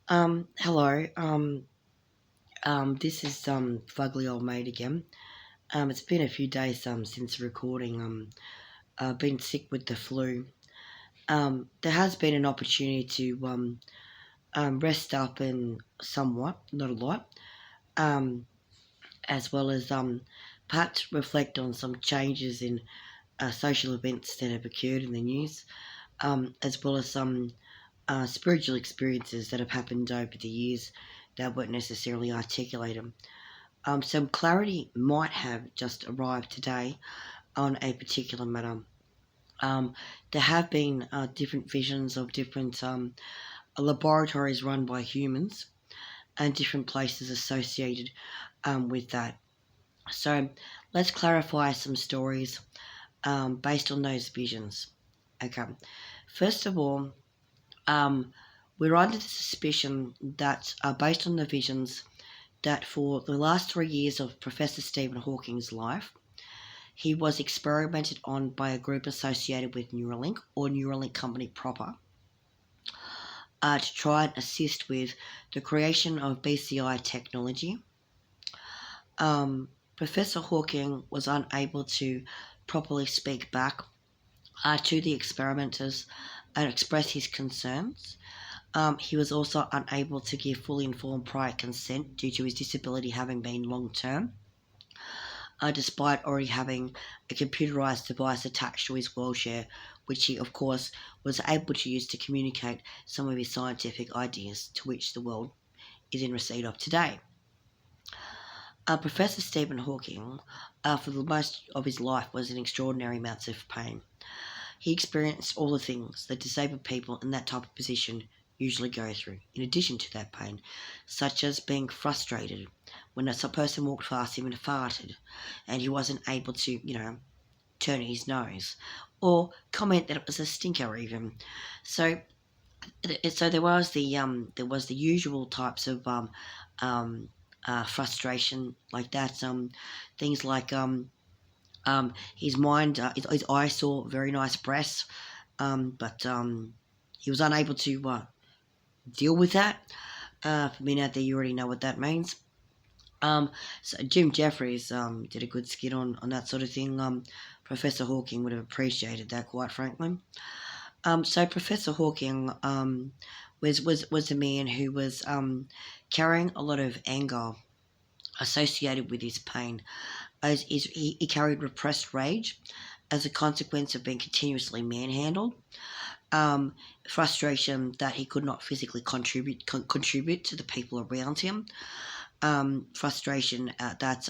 Hello. This is Fugly Old Mate again. It's been a few days since recording. I've been sick with the flu. There has been an opportunity to rest up and somewhat, not a lot, um, as well as perhaps reflect on some changes in social events that have occurred in the news, as well as some spiritual experiences that have happened over the years that weren't necessarily articulated. Some clarity might have just arrived today on a particular matter. Um, there have been different visions of different laboratories run by humans and different places associated with that. So let's clarify some stories based on those visions. Okay. First of all, um, we're under the suspicion that, based on the visions, that for the last 3 years of Professor Stephen Hawking's life, he was experimented on by a group associated with Neuralink or Neuralink Company proper to try and assist with the creation of BCI technology. Professor Hawking was unable to properly speak back to the experimenters and express his concerns. He was also unable to give fully informed prior consent due to his disability having been long term, despite already having a computerized device attached to his wheelchair, which he, of course, was able to use to communicate some of his scientific ideas to which the world is in receipt of today. Professor Stephen Hawking, for the most of his life, was in extraordinary amounts of pain. He experienced all the things that disabled people in that type of position usually go through, in addition to that pain, such as being frustrated when a person walked past him and farted, and he wasn't able to, turn his nose, or comment that it was a stinker even. So, so there was the usual types of um, frustration like that. Things like his mind, his eye saw very nice breasts, but he was unable to deal with that. For me out there, you already know what that means. So Jim Jeffries did a good skit on that sort of thing. Professor Hawking would have appreciated that, quite frankly. So Professor Hawking was a man who was carrying a lot of anger associated with his pain, as he carried repressed rage as a consequence of being continuously manhandled, frustration that he could not physically contribute to the people around him, frustration that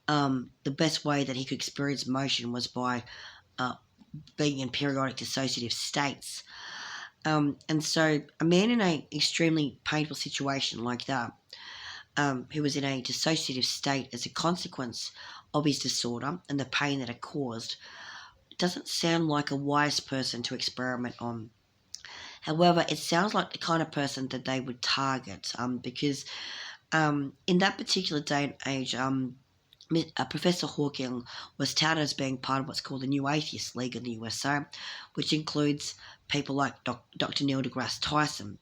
the best way that he could experience motion was by uh, being in periodic dissociative states. And so a man in an extremely painful situation like that, who was in a dissociative state as a consequence of his disorder and the pain that it caused, doesn't sound like a wise person to experiment on. However, it sounds like the kind of person that they would target, because in that particular day and age, Professor Hawking was touted as being part of what's called the New Atheist League in the USA, which includes people like Dr. Neil deGrasse Tyson.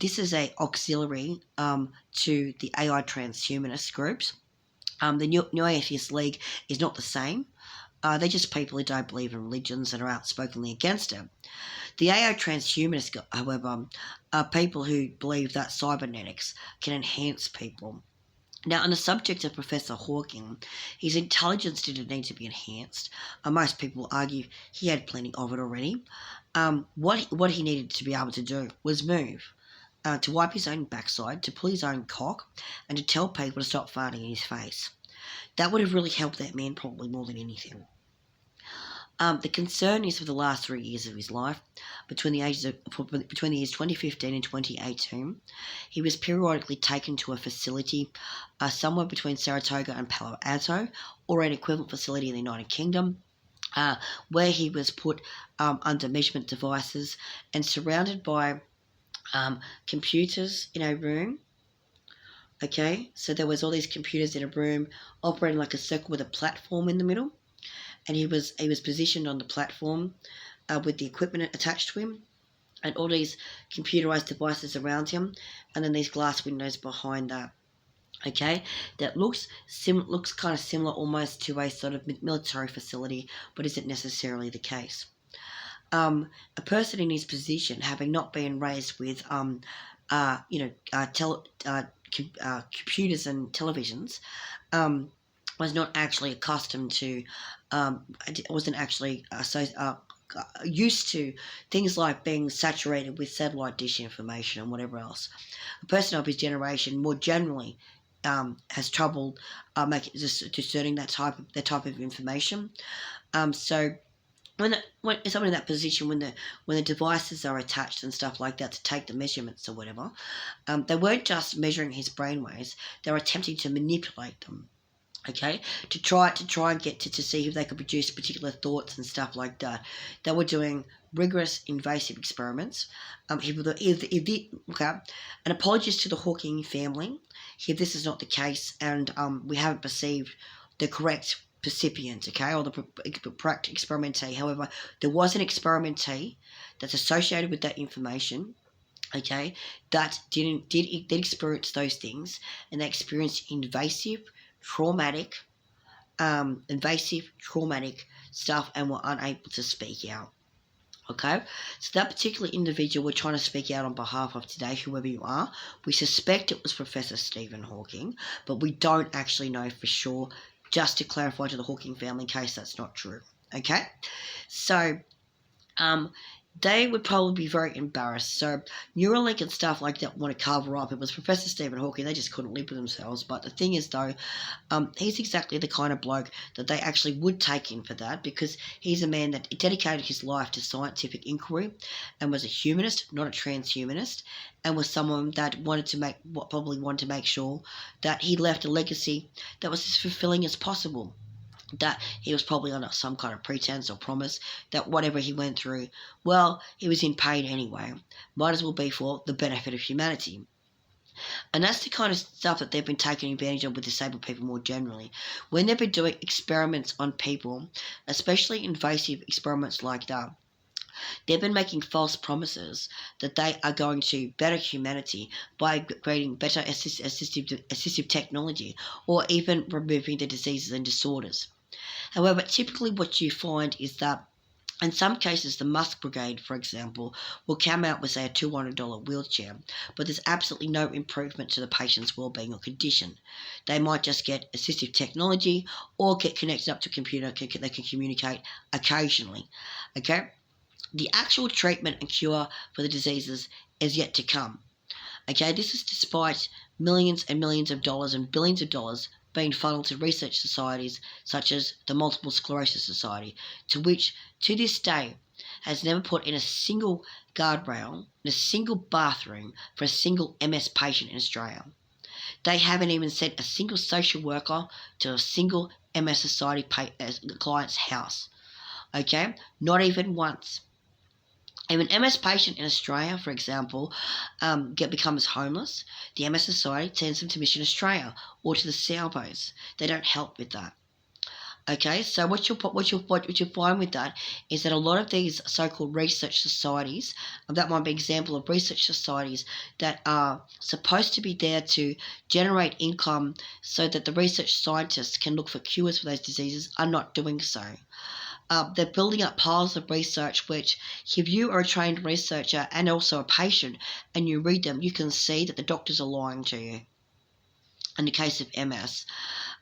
This is a auxiliary to the AI transhumanist groups. The New Atheist League is not the same. They're just people who don't believe in religions and are outspokenly against it. The AI transhumanists, however, are people who believe that cybernetics can enhance people. Now, on the subject of Professor Hawking, his intelligence didn't need to be enhanced. Most people argue he had plenty of it already. What he needed to be able to do was move, to wipe his own backside, to pull his own cock, and to tell people to stop farting in his face. That would have really helped that man probably more than anything. The concern is for the last 3 years of his life, between the years 2015 and 2018, he was periodically taken to a facility somewhere between Saratoga and Palo Alto, or an equivalent facility in the United Kingdom, where he was put under measurement devices and surrounded by computers in a room. Okay, so there was all these computers in a room operating like a circle with a platform in the middle, and he was positioned on the platform with the equipment attached to him. and all these computerized devices around him, and then these glass windows behind that. Okay, that looks kind of similar almost to a sort of military facility, but isn't necessarily the case. A person in his position, having not been raised with computers and televisions, was not actually accustomed to, wasn't actually used to things like being saturated with satellite dish information and whatever else. A person of his generation more generally has trouble discerning that type of information. So when someone in that position, when the devices are attached and stuff like that to take the measurements or whatever, they weren't just measuring his brainwaves; they were attempting to manipulate them. Okay, to try and get to see if they could produce particular thoughts and stuff like that. They were doing rigorous invasive experiments. Okay, and apologies to the Hawking family if this is not the case and we haven't perceived the correct recipient, okay, or the correct experimentee. However, there was an experimentee that's associated with that information, okay, that did experience those things, and they experienced traumatic stuff and were unable to speak out. Okay, so that particular individual we're trying to speak out on behalf of today, whoever you are, we suspect it was Professor Stephen Hawking, but we don't actually know for sure, just to clarify to the Hawking family in case that's not true. Okay, so they would probably be very embarrassed. So Neuralink and stuff like that want to cover up. It was Professor Stephen Hawking. They just couldn't live with themselves. But the thing is, though, he's exactly the kind of bloke that they actually would take in for that, because he's a man that dedicated his life to scientific inquiry and was a humanist, not a transhumanist, and was someone that wanted to make sure that he left a legacy that was as fulfilling as possible. That he was probably under some kind of pretense or promise that whatever he went through, well, he was in pain anyway. Might as well be for the benefit of humanity. And that's the kind of stuff that they've been taking advantage of with disabled people more generally. When they've been doing experiments on people, especially invasive experiments like that, they've been making false promises that they are going to better humanity by creating better assistive technology, or even removing the diseases and disorders. However, typically what you find is that in some cases, the Musk Brigade, for example, will come out with, say, a $200 wheelchair, but there's absolutely no improvement to the patient's well-being or condition. They might just get assistive technology or get connected up to a computer. They can communicate occasionally. Okay? The actual treatment and cure for the diseases is yet to come. Okay? This is despite millions and millions of dollars and billions of dollars being funneled to research societies such as the Multiple Sclerosis Society, to which, to this day, has never put in a single guardrail in a single bathroom for a single MS patient in Australia. They haven't even sent a single social worker to a single MS Society client's house. Okay? Not even once. If an MS patient in Australia, for example, becomes homeless, the MS Society sends them to Mission Australia or to the Salvos. They don't help with that. Okay, so what you'll find with that is that a lot of these so-called research societies, that might be an example of research societies that are supposed to be there to generate income so that the research scientists can look for cures for those diseases, are not doing so. They're building up piles of research which, if you are a trained researcher and also a patient and you read them, you can see that the doctors are lying to you. In the case of MS.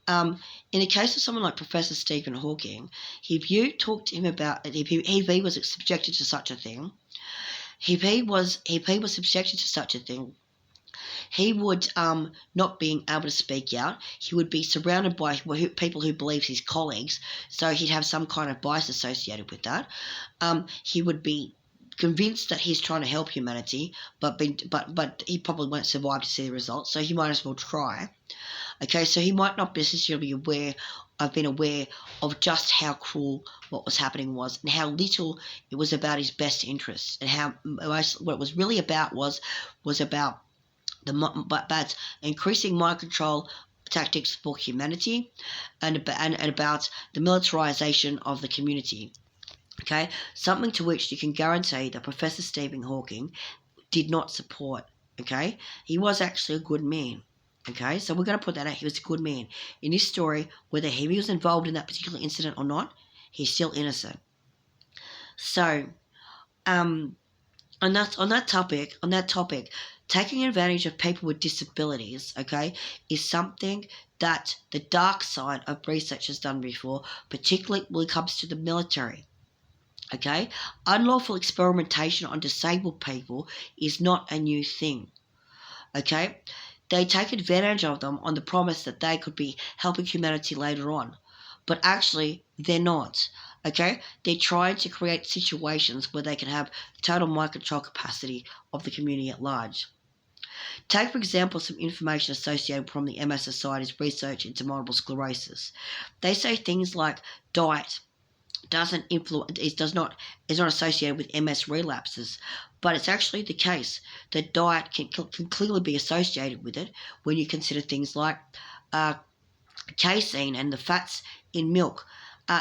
In the case of someone like Professor Stephen Hawking, if you talk to him about it, if he was subjected to such a thing, he would not being able to speak out. He would be surrounded by people who believe he's colleagues, so he'd have some kind of bias associated with that. He would be convinced that he's trying to help humanity, but he probably won't survive to see the results, so he might as well try. Okay, so he might not necessarily have been aware of just how cruel what was happening was, and how little it was about his best interests, and how what it was really about was about but increasing mind control tactics for humanity, and about the militarization of the community. Okay, something to which you can guarantee that Professor Stephen Hawking did not support. Okay, he was actually a good man. Okay, so we're going to put that out. He was a good man. In this story, whether he was involved in that particular incident or not, he's still innocent. So, on that topic, taking advantage of people with disabilities, okay, is something that the dark side of research has done before, particularly when it comes to the military. Okay, unlawful experimentation on disabled people is not a new thing. Okay, they take advantage of them on the promise that they could be helping humanity later on, but actually they're not. Okay, they're trying to create situations where they can have total mind control capacity of the community at large. Take, for example, some information associated from the MS Society's research into multiple sclerosis. They say things like diet doesn't influence is not associated with MS relapses, but it's actually the case that diet can clearly be associated with it when you consider things like uh, casein and the fats in milk.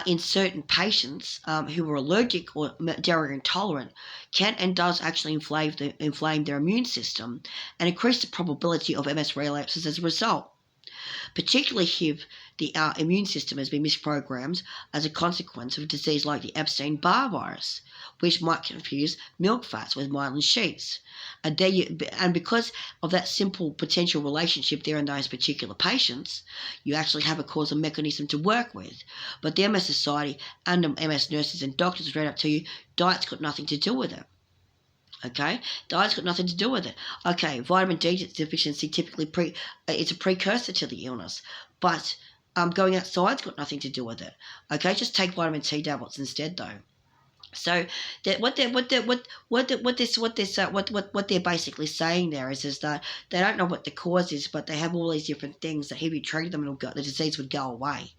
In certain patients who are allergic or dairy intolerant, can and does actually inflame their immune system and increase the probability of MS relapses as a result, particularly if the immune system has been misprogrammed as a consequence of a disease like the Epstein-Barr virus, which might confuse milk fats with myelin sheaths. And because of that simple potential relationship there in those particular patients, you actually have a causal mechanism to work with. But the MS Society and the MS nurses and doctors read up to you, diet's got nothing to do with it. Okay, diet's got nothing to do with it. Okay, vitamin D deficiency typically it's a precursor to the illness, but going outside's got nothing to do with it. Okay, just take vitamin T tablets instead, though. So that what they're basically saying there is that they don't know what the cause is, but they have all these different things that if you treat them, the disease would go away.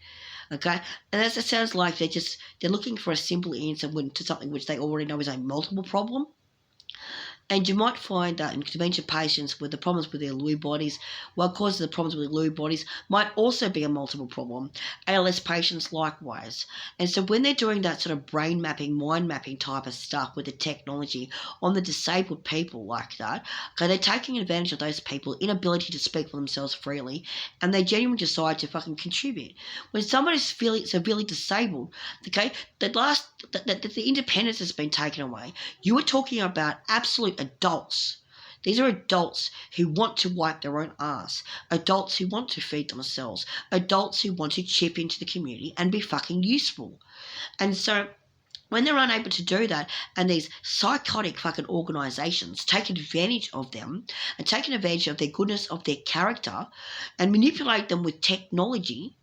Okay, and as it sounds like they're looking for a simple answer to something which they already know is a multiple problem. And you might find that in dementia patients with the problems with their Lewy bodies, what causes the problems with their Lewy bodies might also be a multiple problem. ALS patients likewise. And so when they're doing that sort of brain mapping, mind mapping type of stuff with the technology on the disabled people like that, okay, they're taking advantage of those people's inability to speak for themselves freely, and they genuinely decide to fucking contribute. When somebody's feeling severely disabled, okay, the independence has been taken away. You were talking about absolute adults. These are adults who want to wipe their own ass. Adults who want to feed themselves. Adults who want to chip into the community and be fucking useful. And so when they're unable to do that, and these psychotic fucking organisations take advantage of them and take advantage of their goodness, of their character, and manipulate them with technology,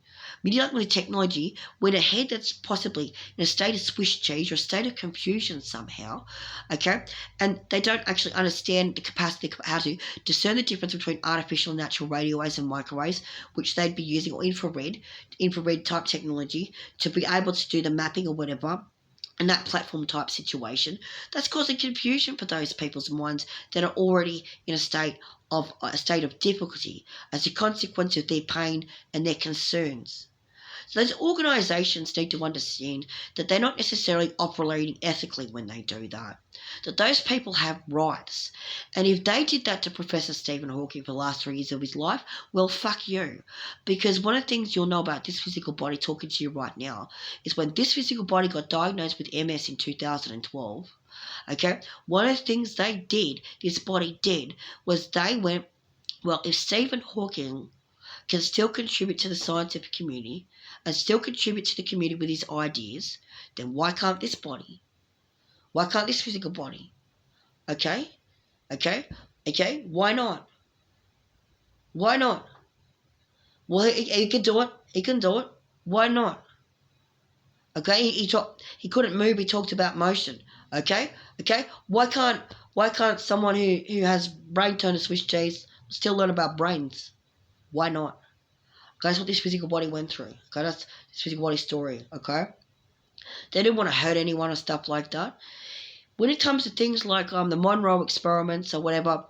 with a head that's possibly in a state of Swiss cheese or a state of confusion somehow, okay, and they don't actually understand the capacity of how to discern the difference between artificial and natural radio waves and microwaves, which they'd be using, or infrared type technology to be able to do the mapping or whatever, in that platform type situation, that's causing confusion for those people's minds that are already in a state of difficulty as a consequence of their pain and their concerns. So those organisations need to understand that they're not necessarily operating ethically when they do that. That those people have rights. And if they did that to Professor Stephen Hawking for the last 3 years of his life, well, fuck you. Because one of the things you'll know about this physical body talking to you right now is when this physical body got diagnosed with MS in 2012, okay, one of the things this body did, was they went, well, if Stephen Hawking can still contribute to the scientific community and still contribute to the community with his ideas, then why can't this body? Why can't this physical body? Okay? Why not? Why not? Well, he can do it. He can do it. Why not? Okay? He couldn't move. He talked about motion. Okay? Why can't someone who has brain turned to Swiss cheese still learn about brains? Why not? Okay, that's what this physical body went through. Okay, that's this physical body story. Okay, they didn't want to hurt anyone or stuff like that. When it comes to things like the Monroe experiments or whatever,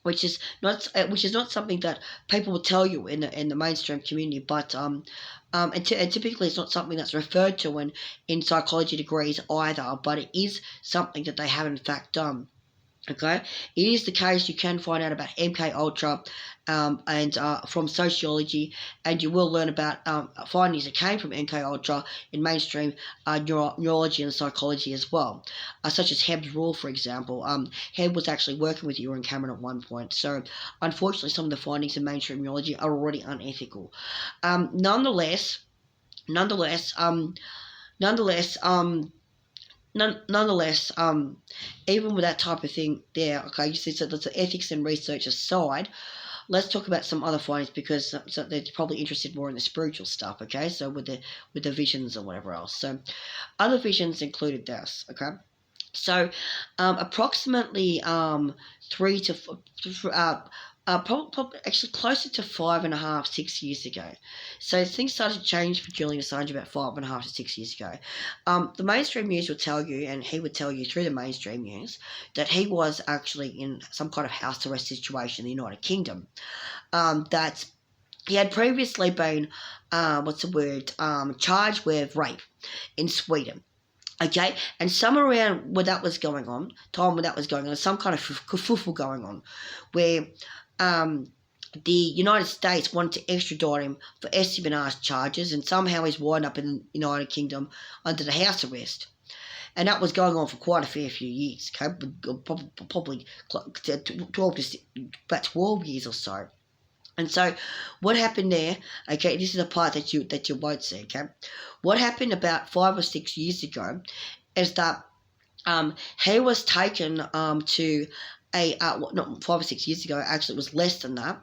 which is not something that people will tell you in the mainstream community, but and typically it's not something that's referred to in psychology degrees either, but it is something that they have in fact done. Okay, it is the case you can find out about MK Ultra, and from sociology, and you will learn about findings that came from MK Ultra in mainstream neurology and psychology as well, such as Hebb's rule, for example. Hebb was actually working with Ewan Cameron at one point, so unfortunately, some of the findings in mainstream neurology are already unethical. Nonetheless, nonetheless, nonetheless, nonetheless, even with that type of thing there, okay, you see, so that's the ethics and research aside, let's talk about some other findings, because so they're probably interested more in the spiritual stuff, okay, so with the visions or whatever else. So other visions included this, okay. So approximately 3 to probably actually closer to 5.5, 6 years ago. So things started to change for Julian Assange about 5.5 to 6 years ago. The mainstream news would tell you, and he would tell you through the mainstream news, that he was actually in some kind of house arrest situation in the United Kingdom. That he had previously been, charged with rape in Sweden. Okay, and somewhere around where that was going on, some kind of kerfuffle going on, where the United States wanted to extradite him for espionage charges, and somehow he's wound up in the United Kingdom under the house arrest. And that was going on for quite a fair few years, okay? Probably 12 years or so. And so what happened there, okay, this is the part that you won't see, okay? What happened about 5 or 6 years ago is that he was taken to not 5 or 6 years ago, actually it was less than that.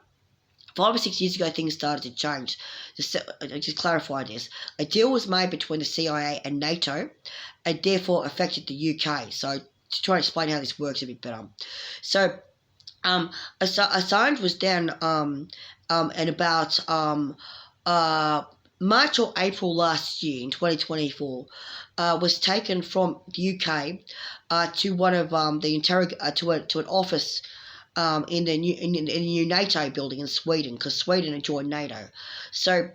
5 or 6 years ago, things started to change. Just clarify this. A deal was made between the CIA and NATO, and therefore affected the UK. So to try and explain how this works a bit better. So Assange was down in about March or April last year in 2024, was taken from the UK to one of to an office in the new NATO building in Sweden, because Sweden had joined NATO. So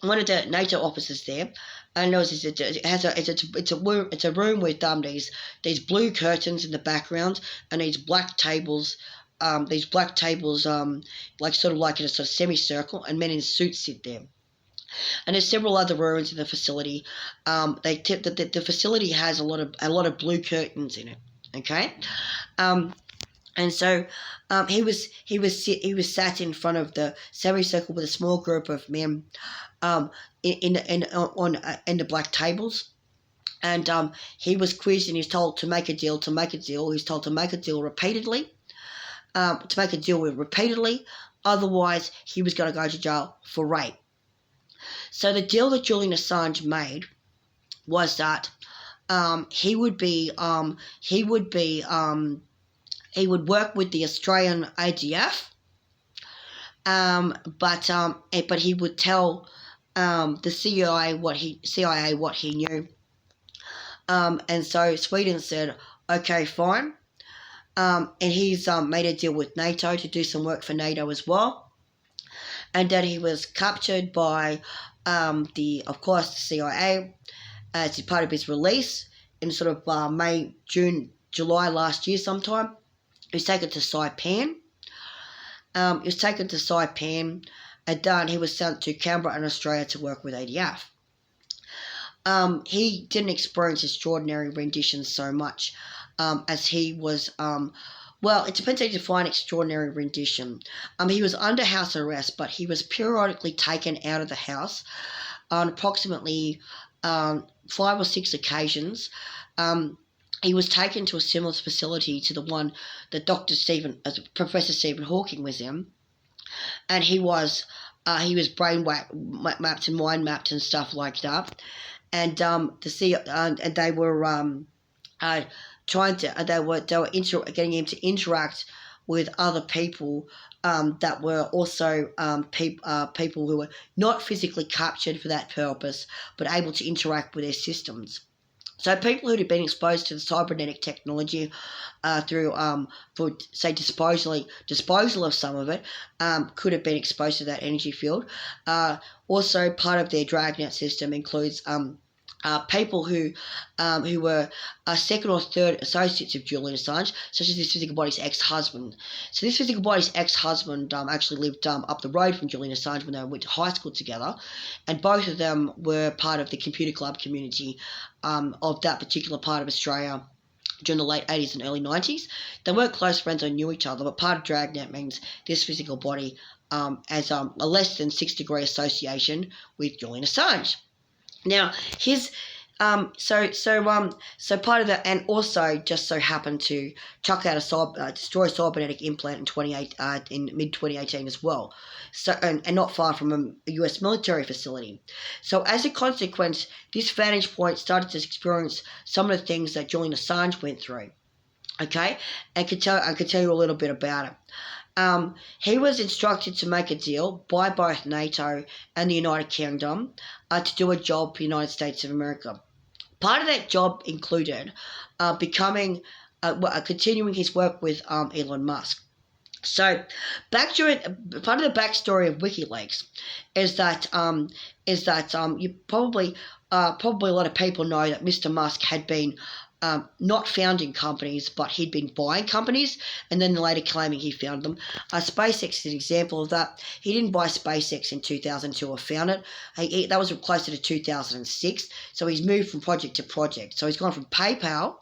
one of the NATO offices there, and it's a room with these blue curtains in the background and these black tables. Like sort of like in a sort of semicircle, and men in suits sit there. And there's several other rooms in the facility. The facility has a lot of blue curtains in it. Okay, and so he was sat in front of the semicircle with a small group of men, in the black tables. And he was quizzed, and he's told to make a deal. He's told to make a deal repeatedly. Otherwise he was going to go to jail for rape. So the deal that Julian Assange made was that he would work with the Australian ADF, but he would tell the CIA what he knew, and so Sweden said, okay, fine. And he's made a deal with NATO to do some work for NATO as well. And then he was captured by the CIA as part of his release in sort of May, June, July last year sometime. He was taken to Saipan. And then he was sent to Canberra and Australia to work with ADF. He didn't experience extraordinary renditions so much, as he was, it depends how you define extraordinary rendition. He was under house arrest, but he was periodically taken out of the house on approximately 5 or 6 occasions. He was taken to a similar facility to the one that Professor Stephen Hawking was in, and he was brain mapped and mind mapped and stuff like that. And they were getting him to interact with other people that were also people who were not physically captured for that purpose, but able to interact with their systems. So people who'd been exposed to the cybernetic technology through, for say disposal of some of it, could have been exposed to that energy field. Also, part of their Dragnet system includes people who were second or third associates of Julian Assange, such as this physical body's ex-husband. So this physical body's ex-husband actually lived up the road from Julian Assange when they went to high school together, and both of them were part of the computer club community of that particular part of Australia during the late 80s and early 90s. They weren't close friends or knew each other, but part of Dragnet means this physical body as a less than 6-degree association with Julian Assange. Now, his so part of that, and also just so happened to chuck out destroy a cybernetic implant in mid 2018 as well. So and not far from a US military facility. So as a consequence, this vantage point started to experience some of the things that Julian Assange went through. Okay, and I could tell you a little bit about it. He was instructed to make a deal by both NATO and the United Kingdom to do a job for the United States of America. Part of that job included continuing his work with Elon Musk. So, part of the backstory of WikiLeaks is that you probably a lot of people know that Mr. Musk had been not founding companies, but he'd been buying companies and then later claiming he founded them. SpaceX is an example of that. He didn't buy SpaceX in 2002 or found it. That was closer to 2006. So he's moved from project to project. So he's gone from PayPal,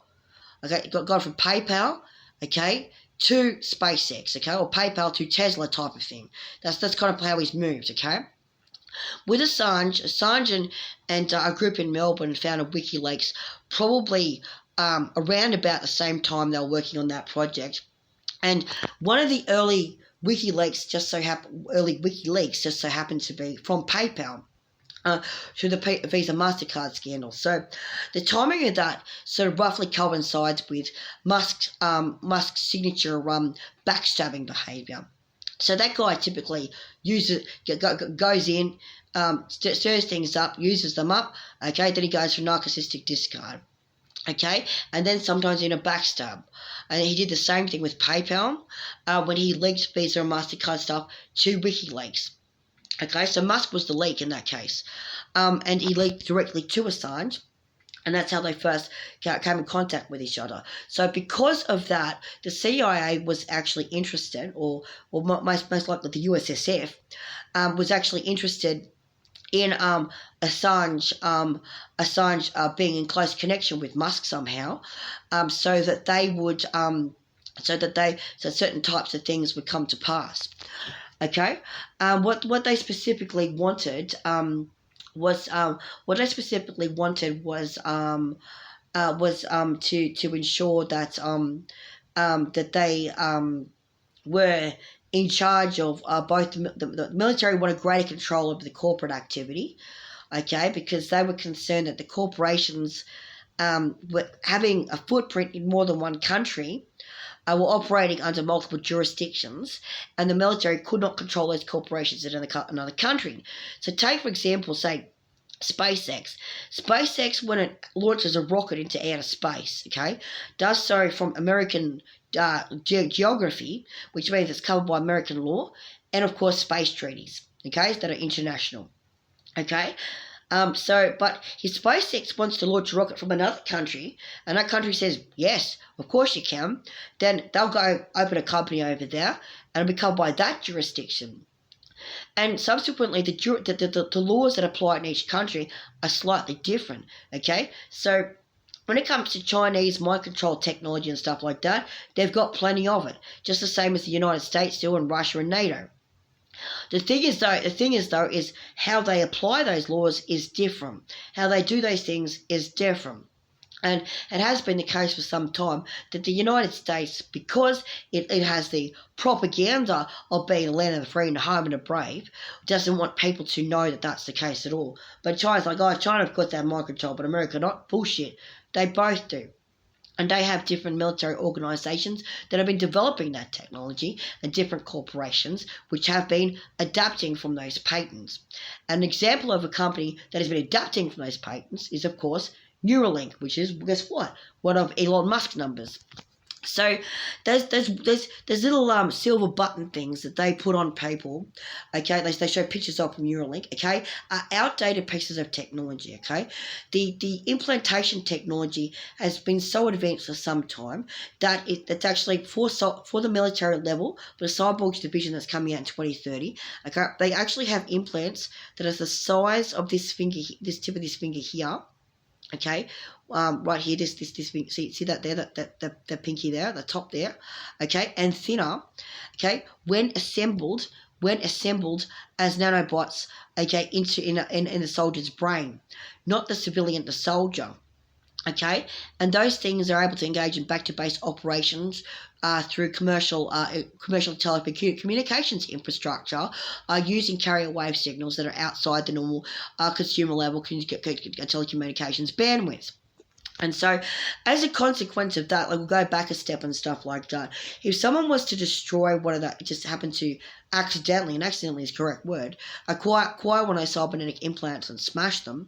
okay, to SpaceX, okay, or PayPal to Tesla type of thing. That's kind of how he's moved, okay. With Assange and a group in Melbourne founded WikiLeaks probably around about the same time they were working on that project. And one of the early WikiLeaks just so happened to be from PayPal through the Visa MasterCard scandal. So the timing of that sort of roughly coincides with Musk's signature backstabbing behaviour. So that guy typically goes in, stirs things up, uses them up, okay, then he goes for narcissistic discard, okay, and then sometimes in a backstab. And he did the same thing with PayPal when he leaked Visa and MasterCard stuff to WikiLeaks. Okay, so Musk was the leak in that case, and he leaked directly to Assange, and that's how they first came in contact with each other. So because of that, the CIA was actually interested, or most likely the USSF, was actually interested in Assange being in close connection with Musk somehow, so that they would so certain types of things would come to pass. Okay, what they specifically wanted was to ensure that that they were in charge of both the military wanted greater control over the corporate activity, okay, because they were concerned that the corporations were having a footprint in more than one country, were operating under multiple jurisdictions, and the military could not control those corporations in another country. So take, for example, say, SpaceX. SpaceX, when it launches a rocket into outer space, okay, does so from American geography, which means it's covered by American law, and of course space treaties, okay, that are international, okay. But his SpaceX wants to launch a rocket from another country, and that country says, yes, of course you can. Then they'll go open a company over there, and it'll be covered by that jurisdiction. And subsequently, the laws that apply in each country are slightly different, okay? So when it comes to Chinese mind control technology and stuff like that, they've got plenty of it, just the same as the United States do, and Russia and NATO. The thing is how they apply those laws is different. How they do those things is different. And it has been the case for some time that the United States, because it has the propaganda of being a land of the free and the home of the brave, doesn't want people to know that that's the case at all. But China's like, oh, China of course they have mind control, but America not. Bullshit. They both do. And they have different military organisations that have been developing that technology, and different corporations which have been adapting from those patents. An example of a company that has been adapting from those patents is, of course, Neuralink, which is, guess what? One of Elon Musk's numbers. So there's little silver button things that they put on people, okay? They show pictures of from Neuralink, okay? Outdated pieces of technology, okay? The implantation technology has been so advanced for some time that it's actually for the military level, for the cyborgs division that's coming out in 2030, okay? They actually have implants that are the size of this finger, this tip of this finger here. Okay, right here, this see that there, the pinky there, the top there, okay, and thinner, okay, when assembled as nanobots, okay, in the soldier's brain, not the civilian, the soldier. Okay, and those things are able to engage in back-to-base operations through commercial telecommunications infrastructure using carrier wave signals that are outside the normal consumer level telecommunications bandwidth. And so, as a consequence of that, like we'll go back a step and stuff like that. If someone was to destroy one of that, it just happened to accidentally, and accidentally is the correct word, acquire one of those cybernetic implants and smash them.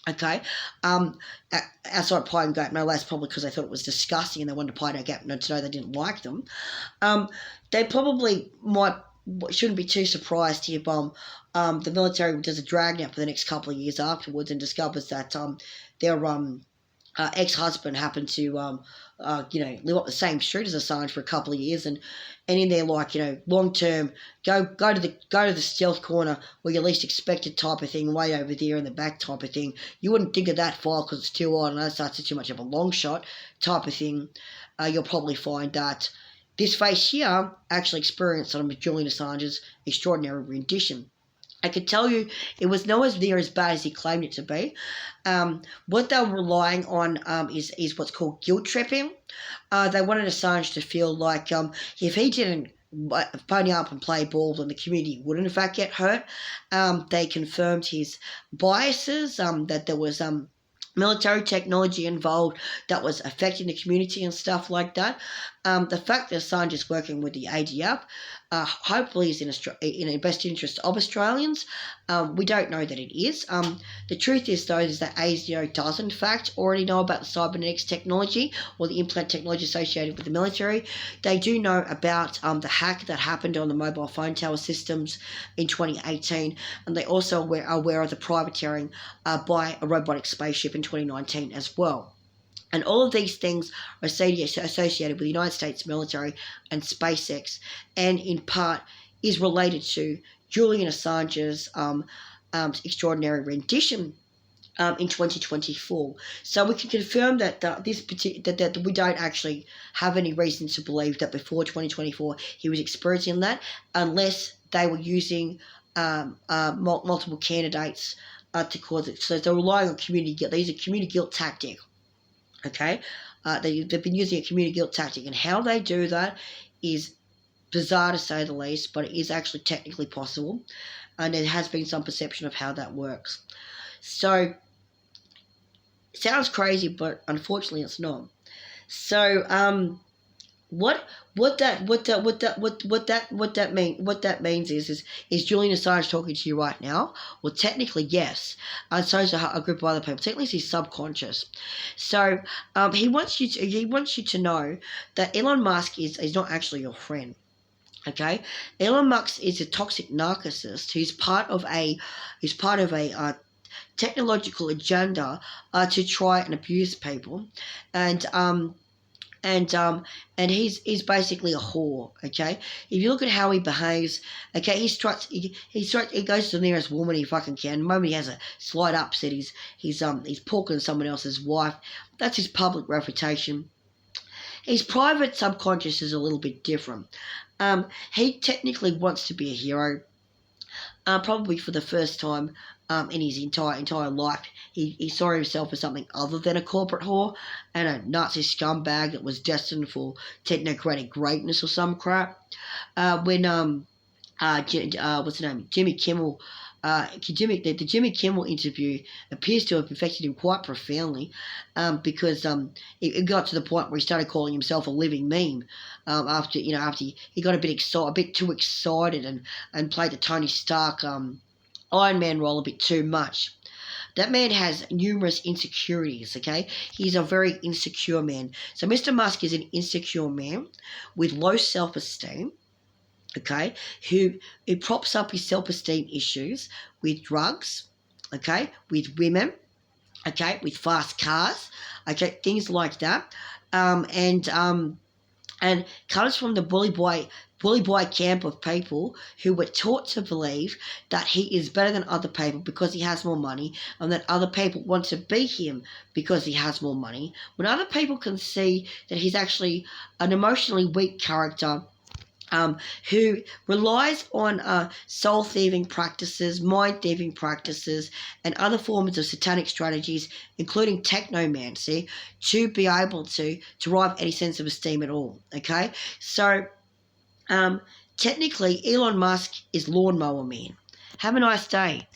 Okay, outside Pie and Goat, no less probably because they thought it was disgusting and they wanted Pie and Goat to know they didn't like them. They probably shouldn't be too surprised if the military does a dragnet for the next couple of years afterwards and discovers that their ex-husband happened to live up the same street as Assange for a couple of years, and in their long term go to the stealth corner where you least expected type of thing, way over there in the back type of thing. You wouldn't think of that file because it's too old and that's too much of a long shot type of thing. You'll probably find that this face here actually experienced some of Julian Assange's extraordinary rendition. I could tell you it was nowhere near as bad as he claimed it to be. What they were relying on is what's called guilt tripping. They wanted Assange to feel like if he didn't pony up and play ball, then the community would in fact get hurt. They confirmed his biases, that there was military technology involved that was affecting the community and stuff like that. The fact that Assange is working with the ADF hopefully is in the best interest of Australians. We don't know that it is. The truth is, though, is that ASIO does, in fact, already know about the cybernetics technology or the implant technology associated with the military. They do know about the hack that happened on the mobile phone tower systems in 2018, and they also are aware of the privateering by a robotic spaceship in 2019 as well. And all of these things are associated with the United States military and SpaceX, and in part is related to Julian Assange's extraordinary rendition in 2024. So we can confirm that that we don't actually have any reason to believe that before 2024 he was experiencing that, unless they were using multiple candidates to cause it. So they're relying on community guilt. They use a community guilt tactic. Okay, they've been using a community guilt tactic, and how they do that is bizarre to say the least, but it is actually technically possible, and there has been some perception of how that works. So, it sounds crazy, but unfortunately, it's not. So, what that means is Julian Assange talking to you right now? Well, technically yes, and so is a group of other people. Technically, he's subconscious. So he wants you to know that Elon Musk is not actually your friend. Okay, Elon Musk is a toxic narcissist who's part of a technological agenda to try and abuse people, and he's basically a whore. Okay, if you look at how he behaves, okay, he goes to the nearest woman he fucking can. The moment he has a slight upset, he's porking someone else's wife. That's his public reputation. His private subconscious is a little bit different. He technically wants to be a hero. Probably for the first time in his entire life, he saw himself as something other than a corporate whore and a Nazi scumbag that was destined for technocratic greatness or some crap. When what's his name, Jimmy Kimmel. The Jimmy Kimmel interview appears to have affected him quite profoundly, because it got to the point where he started calling himself a living meme. After he got a bit too excited and played the Tony Stark Iron Man role a bit too much. That man has numerous insecurities, okay? He's a very insecure man. So Mr. Musk is an insecure man with low self-esteem, okay, who props up his self-esteem issues with drugs, okay, with women, okay, with fast cars, okay, things like that, and comes from the bully boy camp of people who were taught to believe that he is better than other people because he has more money, and that other people want to be him because he has more money, when other people can see that he's actually an emotionally weak character, who relies on soul thieving practices, mind thieving practices, and other forms of satanic strategies, including technomancy, to be able to derive any sense of esteem at all. Okay, so technically, Elon Musk is Lawnmower Man. Have a nice day.